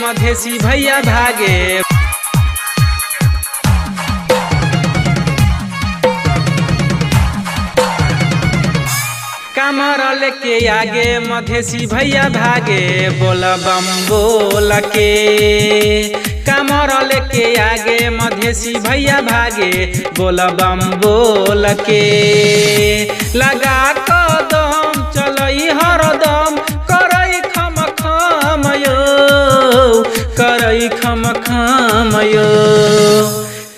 मधेसी भैया भागे। कमर लेके आगे मधेसी भैया भागे, बोला बम बोल के। कमर लेके आगे मधेसी भैया भागे, बोला बम बोल के। लगा कदम चलई हरदम, करई खम खम यो, करई खम खम यो।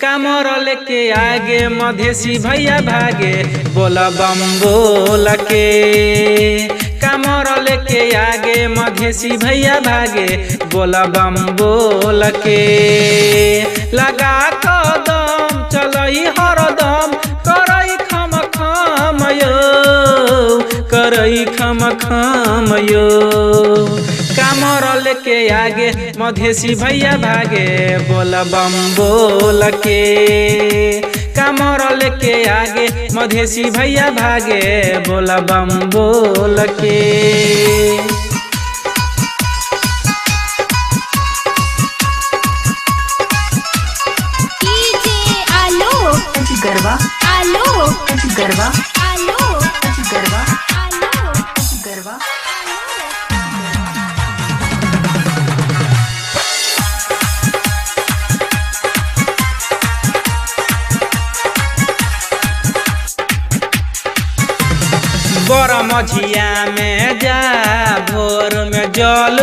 कमर लेके आगे मधेसी भैया भागे, बोला बम बोल के। कमर लेके आगे मधेसी भैया भागे, बोला बम बोल के। लगा कदम चलई हरदम, करई खम खम यो, करई खम खम यो। कमर लेके आगे मधेसी भैया भागे, बोला बम बोल के। कमर लेके आगे मधेसी भैया भागे, बोला बम बोल के। गरबा आलो गरबा आलो गरबा आलो गरबा। बड़ मझिया में जा, भोर में जल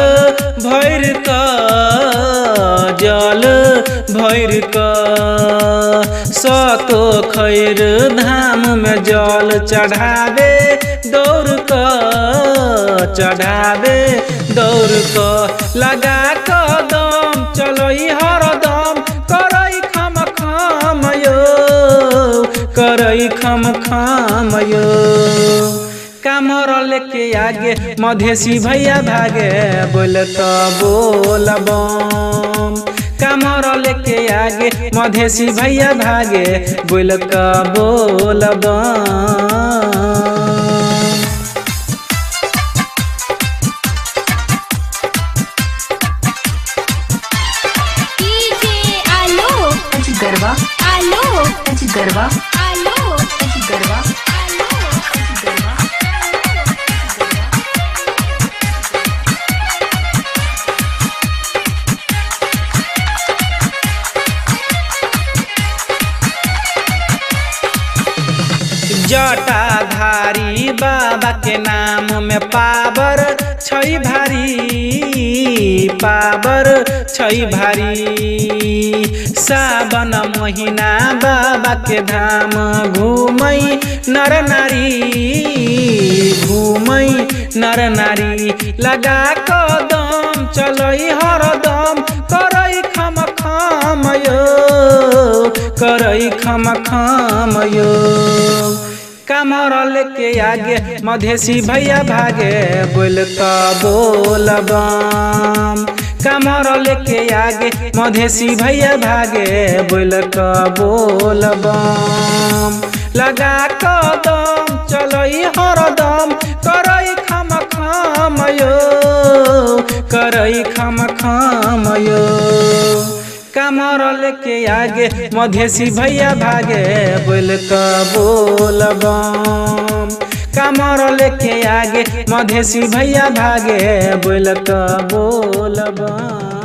भैर क, जल भैर क। सतो खैर धाम में जल चढ़ावे दौड़ क, चढ़ावे दौड़ क। लगा कदम चलई हरदम, करई खम खम यो, करई खम खम यो। कमर लेके आगे मधेसी भैया भागे, बोल तो बोल बम। कमर लेके आगे मधेसी भैया भागे, बोल तो बोल बम। गरबा आलो गरबा आलो गरबा। जटाधारी बाबा के नाम में पावर छै भारी, पावर छै भारी। सावन महीना बाबा के धाम घूमई नर नारी, घूमई नर नारी। लगा कदम चलई हरदम, करई खम खम यो, करई खम खम यो। कमर लेके आगे मधेसी भैया भागे, बोल तो बोल बम। कमर लेके आगे मधेसी भैया भागे, बोल तो बोल बम। लगा कदम चलई हरदम, करई खम खम यो, करई खम खम यो। कमर लेके आगे मधेसी भैया भागे, बोल तो बोल बम। कमर लेके आगे मधेसी भैया भागे, बोल तो बोल बम।